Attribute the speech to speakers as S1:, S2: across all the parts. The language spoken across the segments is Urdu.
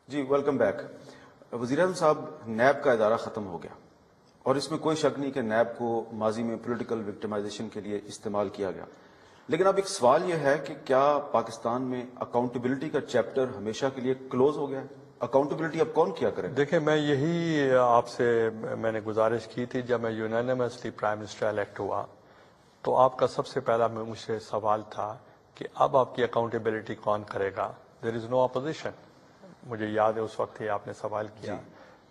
S1: جی ویلکم بیک. وزیر اعظم صاحب، نیب کا ادارہ ختم ہو گیا اور اس میں کوئی شک نہیں کہ نیب کو ماضی میں پولیٹیکل وکٹمائزیشن کے لیے استعمال کیا گیا، لیکن اب ایک سوال یہ ہے کہ کیا پاکستان میں اکاؤنٹیبلٹی کا چیپٹر ہمیشہ کے لیے کلوز ہو گیا ہے؟ اکاؤنٹیبلٹی اب کون کیا کرے؟
S2: دیکھیں، میں یہی آپ سے میں نے گزارش کی تھی جب میں یونانیمسلی پرائم منسٹر الیکٹ ہوا تو آپ کا سب سے پہلا مجھ سے سوال تھا کہ اب آپ کی اکاؤنٹیبلٹی کون کرے گا؟ دیر از نو اپوزیشن. مجھے یاد ہے اس وقت ہی آپ نے سوال کیا.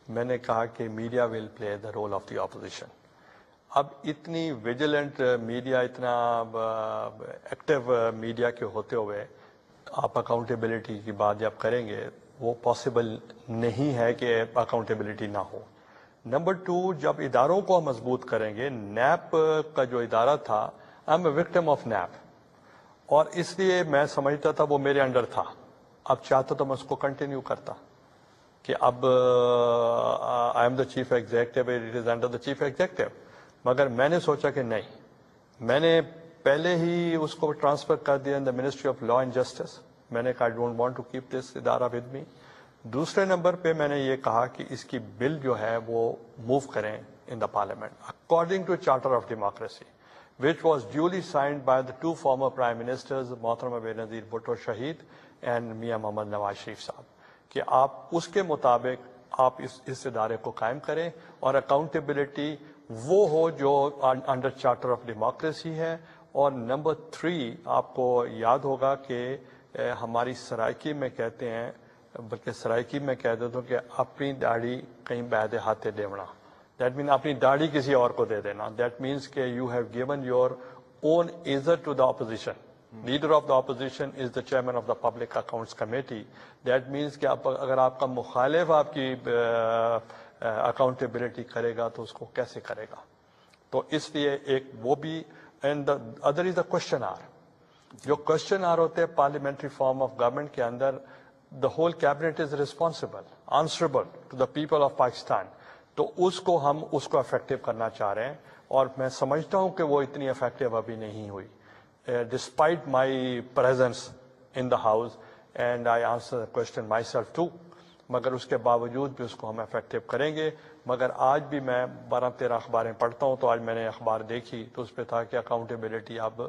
S2: میں نے کہا کہ media will play the role of the opposition. اب اتنی ویجیلنٹ میڈیا، اتنا ایکٹیو میڈیا کے ہوتے ہوئے آپ اکاؤنٹیبلٹی کی بات جب کریں گے وہ پاسبل نہیں ہے کہ اکاؤنٹیبلٹی نہ ہو. نمبر 2، جب اداروں کو ہم مضبوط کریں گے، نیب کا جو ادارہ تھا، I am a victim of NAB, اور اس لیے میں سمجھتا تھا وہ میرے انڈر تھا. اب چاہتا تو میں اس کو کنٹینیو کرتا کہ اب آئی am the chief executive, it is under the chief executive. مگر میں نے سوچا کہ نہیں، میں نے پہلے ہی اس کو ٹرانسفر کر دیا in the ministry of law and justice. میں نے کہا I don't want to keep this ادارہ ود می. دوسرے نمبر پہ میں نے یہ کہا کہ اس کی بل جو ہے وہ موو کریں in the parliament according to charter of democracy which was duly signed by the two former prime ministers, محترمہ بینظیر بھٹو شہید and میاں محمد نواز شریف صاحب، کہ آپ اس کے مطابق آپ اس ادارے کو قائم کریں اور اکاؤنٹیبلٹی وہ ہو جو انڈر چارٹر آف ڈیموکریسی ہے. اور نمبر 3، آپ کو یاد ہوگا کہ ہماری سرائکی میں کہتے ہیں، بلکہ سرائکی میں کہہ دیتا ہوں کہ اپنی داڑھی کہیں بہدے ہاتھے دیونا. دیٹ مین اپنی داڑھی کسی اور کو دے دینا. دیٹ مینس کہ you have given your own عزت to the opposition. Leader of the opposition is the chairman of the public accounts committee. That means کہ اگر آپ کا مخالف آپ کی اکاؤنٹیبلٹی کرے گا تو اس کو کیسے کرے گا؟ تو اس لیے ایک وہ بھی. And the other is the question hour. جو کوشچن آر ہوتے ہیں پارلیمنٹری فارم آف گورنمنٹ کے اندر، the whole cabinet is responsible answerable to the people of Pakistan. تو اس کو ہم اس کو افیکٹو کرنا چاہ رہے ہیں، اور میں سمجھتا ہوں کہ وہ اتنی افیکٹو ابھی نہیں ہوئی despite my presence in the house and I answer the question myself too. مگر اس کے باوجود بھی اس کو ہم افیکٹو کریں گے. مگر آج بھی میں 12-13 اخباریں پڑھتا ہوں، تو آج میں نے اخبار دیکھی تو اس پہ تھا کہ اکاؤنٹیبلٹی اب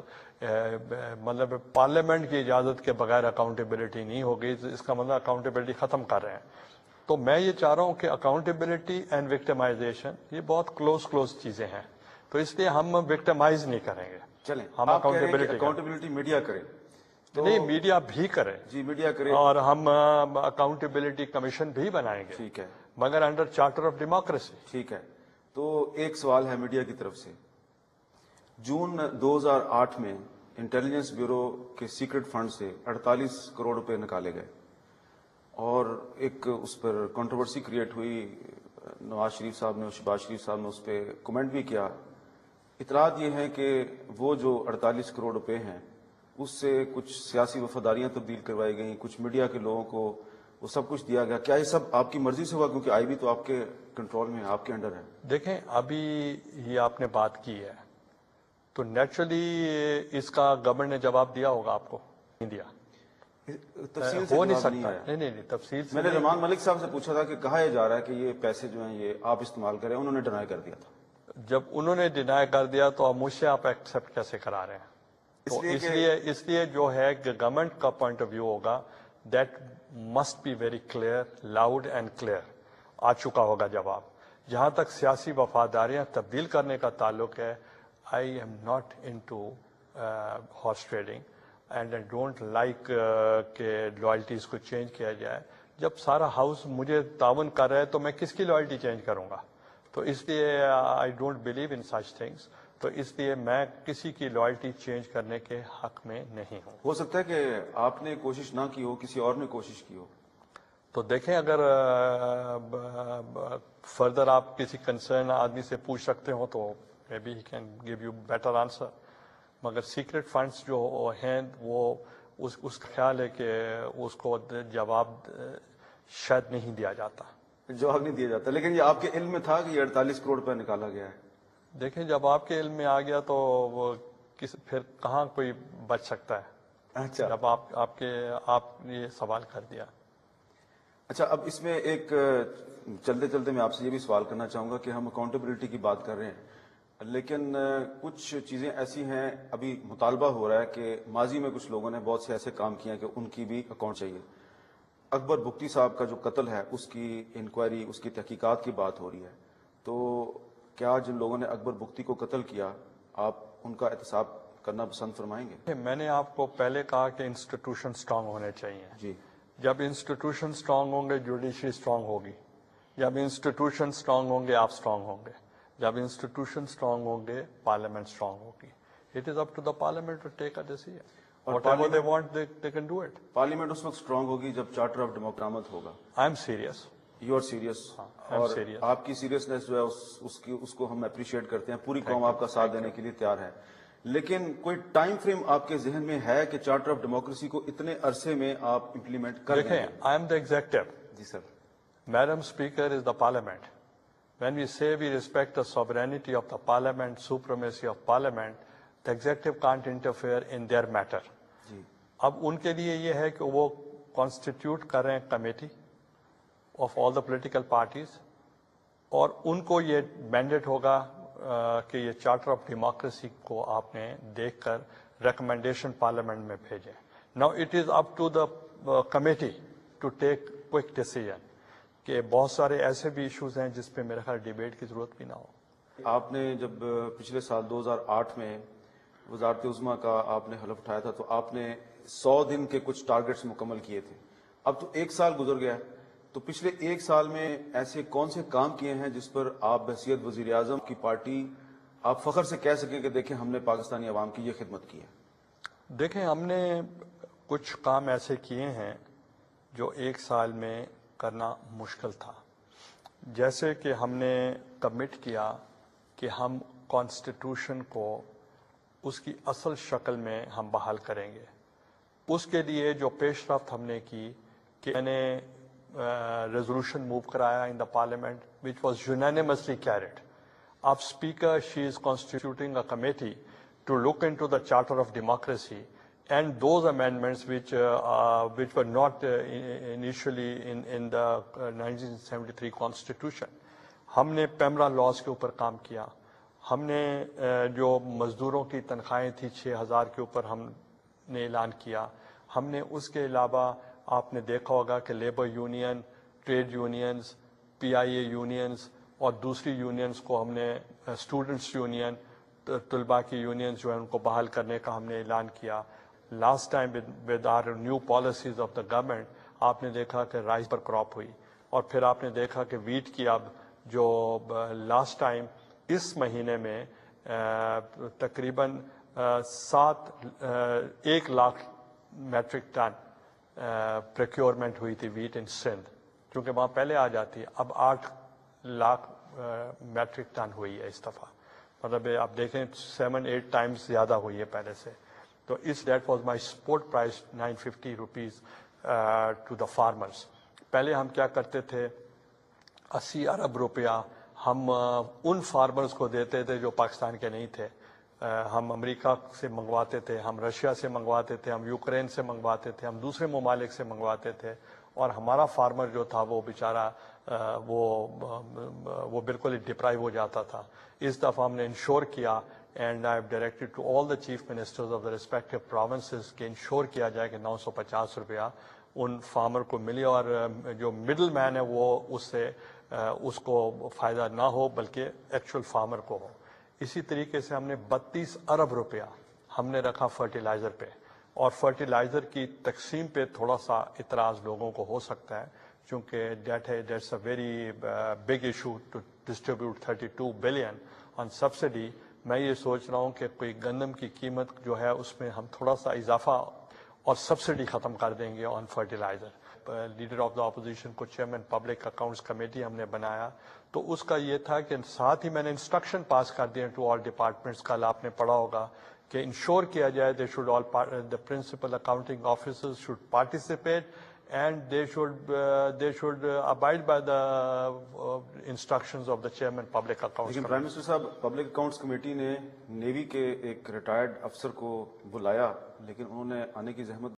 S2: مطلب پارلیمنٹ کی اجازت کے بغیر اکاؤنٹیبلٹی نہیں ہوگی. اس کا مطلب اکاؤنٹیبلٹی ختم کر رہے ہیں. تو میں یہ چاہ رہا ہوں کہ اکاؤنٹیبلٹی اینڈ وکٹمائزیشن یہ بہت کلوز چیزیں ہیں، تو اس لیے ہم وکٹمائز نہیں کریں گے.
S1: چلیں،
S2: ہم
S1: آپ کہہ رہے ہیں کہ اکاؤنٹیبلٹی میڈیا کرے،
S2: نہیں، میڈیا بھی کرے.
S1: جی میڈیا کرے،
S2: اور ہم اکاؤنٹیبلٹی کمیشن بھی بنائیں گے،
S1: ٹھیک ہے،
S2: مگر انڈر چارٹر آف ڈیموکریسی.
S1: ٹھیک ہے. تو ایک سوال ہے میڈیا کی طرف سے. جون 2008 میں انٹیلیجنس بیورو کے سیکرٹ فنڈ سے 48 کروڑ روپے نکالے گئے اور ایک اس پر کنٹروورسی کریٹ ہوئی. نواز شریف صاحب نے، شہباز شریف صاحب نے اس پہ کمنٹ بھی کیا. اطلاعات یہ ہیں کہ وہ جو 48 کروڑ روپے ہیں اس سے کچھ سیاسی وفاداریاں تبدیل کروائی گئیں، کچھ میڈیا کے لوگوں کو وہ سب کچھ دیا گیا. کیا یہ سب آپ کی مرضی سے ہوا؟ کیونکہ آئی بی تو آپ کے کنٹرول میں ہے، آپ کے انڈر ہے.
S2: دیکھیں، ابھی یہ آپ نے بات کی ہے تو نیچرلی اس کا گورنمنٹ نے جواب دیا ہوگا، آپ کو نہیں دیا؟
S1: تفصیل سے
S2: ہو نہیں
S1: جواب
S2: سکتا.
S1: آیا.
S2: نہیں، تفصیل سے
S1: میں نے رحمان ملک صاحب سے پوچھا تھا کہ کہا یہ جا رہا ہے کہ یہ پیسے جو ہیں یہ آپ استعمال کریں، انہوں نے ڈینائی کر دیا تھا.
S2: جب انہوں نے ڈینائی کر دیا تو اب مجھ سے آپ ایکسیپٹ کیسے کرا رہے ہیں؟ تو اس لیے جو ہے کہ گورنمنٹ کا پوائنٹ آف ویو ہوگا، that must be very clear, loud and clear. آ چکا ہوگا جواب. جہاں تک سیاسی وفاداریاں تبدیل کرنے کا تعلق ہے، I am not into horse trading and I don't like کہ لائلٹیز کو چینج کیا جائے. جب سارا ہاؤس مجھے تعاون کر رہا ہے تو میں کس کی لائلٹی چینج کروں گا؟ تو اس لیے I don't believe in such things. تو اس لیے میں کسی کی لائلٹی چینج کرنے کے حق میں نہیں ہوں.
S1: ہو سکتا ہے کہ آپ نے کوشش نہ کی ہو، کسی اور نے کوشش کی ہو.
S2: تو دیکھیں، اگر فردر آپ کسی کنسرن آدمی سے پوچھ سکتے ہو تو maybe he can give you better answer. مگر سیکرٹ فنڈس جو ہیں وہ اس کا خیال ہے کہ اس کو جواب شاید نہیں دیا جاتا.
S1: جواب نہیں دیا جاتا، لیکن یہ آپ کے علم میں تھا کہ یہ 48 کروڑ روپے نکالا گیا ہے؟
S2: دیکھیں، جب آپ کے علم میں آ گیا تو وہ پھر کہاں کوئی بچ سکتا ہے؟
S1: اچھا،
S2: جب آپ نے یہ سوال کر دیا.
S1: اچھا، اب اس میں ایک چلتے چلتے میں آپ سے یہ بھی سوال کرنا چاہوں گا کہ ہم اکاؤنٹیبلٹی کی بات کر رہے ہیں، لیکن کچھ چیزیں ایسی ہیں، ابھی مطالبہ ہو رہا ہے کہ ماضی میں کچھ لوگوں نے بہت سے ایسے کام کیے ہیں کہ ان کی بھی اکاؤنٹ چاہیے۔ اکبر بگٹی صاحب کا جو قتل ہے اس کی انکوائری، اس کی تحقیقات کی بات ہو رہی ہے، تو کیا جن لوگوں نے اکبر بگٹی کو قتل کیا آپ ان کا احتساب کرنا پسند فرمائیں گے؟
S2: میں نے آپ کو پہلے کہا کہ انسٹیٹیوشن سٹرانگ ہونے چاہیے۔
S1: جی،
S2: جب انسٹیٹیوشن سٹرانگ ہوں گے جوڈیشری سٹرانگ ہوگی، جب انسٹیٹیوشن سٹرانگ ہوں گے آپ سٹرانگ ہوں گے، جب انسٹیٹیوشن سٹرانگ ہوں گے پارلیمنٹ سٹرانگ ہوگی۔ It is up to the parliament to take a decision, whatever they want they can do it.
S1: Parliament اس وقت سٹرانگ ہوگی جب چارٹر آف ڈیموکرامت ہوگا۔
S2: I am serious,
S1: you are serious,
S2: I'm
S1: اور
S2: serious.
S1: آپ کی سیریسنس جو ہے اس کو ہم اپریشیٹ کرتے ہیں، پوری قوم آپ کا ساتھ دینے کے لیے تیار ہے، لیکن کوئی ٹائم فریم آپ کے ذہن میں ہے کہ چارٹر آف ڈیموکریسی کو اتنے عرصے میں آپ امپلیمنٹ کر دیں
S2: دیکھیں
S1: گے؟
S2: آئی ایم دا ایگزیکٹو،
S1: جی sir.
S2: Madam Speaker is the Parliament. When we say we respect the sovereignty of the Parliament, supremacy of Parliament, the Executive can't interfere in their matter.
S1: جی،
S2: اب ان کے لیے یہ ہے کہ وہ کانسٹیٹیوٹ کر رہے ہیں committee of all the political parties, اور ان کو یہ مینڈیٹ ہوگا کہ یہ چارٹر آف ڈیموکریسی کو آپ نے دیکھ کر ریکمنڈیشن پارلیمنٹ میں بھیجیں۔ Now it is up to the committee to take quick decision, کہ بہت سارے ایسے بھی ایشوز ہیں جس پہ میرے خیال ڈیبیٹ کی ضرورت بھی نہ ہو۔
S1: آپ نے جب پچھلے سال 2008 میں وزارت عظمیٰ کا آپ نے حلف اٹھایا تھا تو آپ نے 100 دن کے کچھ ٹارگٹس مکمل کیے تھے، اب تو ایک سال گزر گیا ہے، تو پچھلے ایک سال میں ایسے کون سے کام کیے ہیں جس پر آپ بحیثیت وزیر اعظم کی پارٹی آپ فخر سے کہہ سکیں کہ دیکھیں ہم نے پاکستانی عوام کی یہ خدمت کی ہے؟
S2: دیکھیں ہم نے کچھ کام ایسے کیے ہیں جو ایک سال میں کرنا مشکل تھا، جیسے کہ ہم نے کمٹ کیا کہ ہم کانسٹیٹیوشن کو اس کی اصل شکل میں ہم بحال کریں گے۔ اس کے لیے جو پیش رفت ہم نے کی کہ میں نے ریزولوشن موو کرایا ان دا پارلیمنٹ وچ واز یونانیمسلی کیریڈ۔ اب speaker she is constituting a committee to look into the charter of democracy and those amendments which were not initially in the 1973 constitution. ہم نے پیمرا لاز کے اوپر کام کیا، ہم نے جو مزدوروں کی تنخواہیں تھی 6,000 کے اوپر ہم نے اعلان کیا، ہم نے اس کے علاوہ آپ نے دیکھا ہوگا کہ لیبر یونین، ٹریڈ یونینز، پی آئی اے یونینز اور دوسری یونینز کو ہم نے اسٹوڈنٹس یونین، طلباء کی یونینز جو ہیں ان کو بحال کرنے کا ہم نے اعلان کیا۔ Last time with our new policies of the government آپ نے دیکھا کہ رائس پر کراپ ہوئی، اور پھر آپ نے دیکھا کہ ویٹ کی اب جو لاسٹ ٹائم اس مہینے میں تقریباً 1 لاکھ میٹرک ٹن پریکیورمنٹ ہوئی تھی ویٹ ان سندھ، کیونکہ وہاں پہلے آ جاتی ہے، اب 8 لاکھ میٹرک ٹن ہوئی ہے اس دفعہ، مطلب آپ دیکھیں 7-8 ٹائمز زیادہ ہوئی ہے پہلے سے۔ تو that was my support price 950 rupees to the farmers. پہلے ہم کیا کرتے تھے 80 ارب روپیہ ہم ان فارمرز کو دیتے تھے جو پاکستان کے نہیں تھے، ہم امریکہ سے منگواتے تھے، ہم رشیا سے منگواتے تھے، ہم یوکرین سے منگواتے تھے، ہم دوسرے ممالک سے منگواتے تھے، اور ہمارا فارمر جو تھا وہ بیچارہ وہ بالکل ہی ڈپرائیو ہو جاتا تھا۔ اس دفعہ ہم نے انشور کیا، and I have directed to all the chief ministers of the respective provinces کہ انشور کیا جائے کہ 950 روپیہ ان فارمر کو ملے، اور جو مڈل مین ہے وہ اس کو فائدہ نہ ہو بلکہ ایکچوئل فارمر کو ہو۔ اسی طریقے سے ہم نے 32 ارب روپیہ ہم نے رکھا فرٹیلائزر پہ، اور فرٹیلائزر کی تقسیم پہ تھوڑا سا اعتراض لوگوں کو ہو سکتا ہے چونکہ that's a very big issue to distribute 32 billion on subsidy. میں یہ سوچ رہا ہوں کہ کوئی گندم کی قیمت جو ہے اس میں ہم تھوڑا سا اضافہ اور سبسڈی ختم کر دیں گے on fertiliser. Leader of the opposition کو چیئرمین پبلک اکاؤنٹس کمیٹی ہم نے بنایا، تو اس کا یہ تھا کہ ساتھ ہی میں نے انسٹرکشن پاس کر دیے ٹو آل ڈپارٹمنٹس، کل آپ نے پڑھا ہوگا کہ انشور کیا جائے they should all the principal accounting officers should participate and they should abide by the instructions of the chairman public accounts
S1: لیکن پرائم منسٹر صاحب، پبلک اکاؤنٹس کمیٹی نے نیوی کے ایک ریٹائرڈ افسر کو بلایا لیکن انہوں نے آنے کی زحمت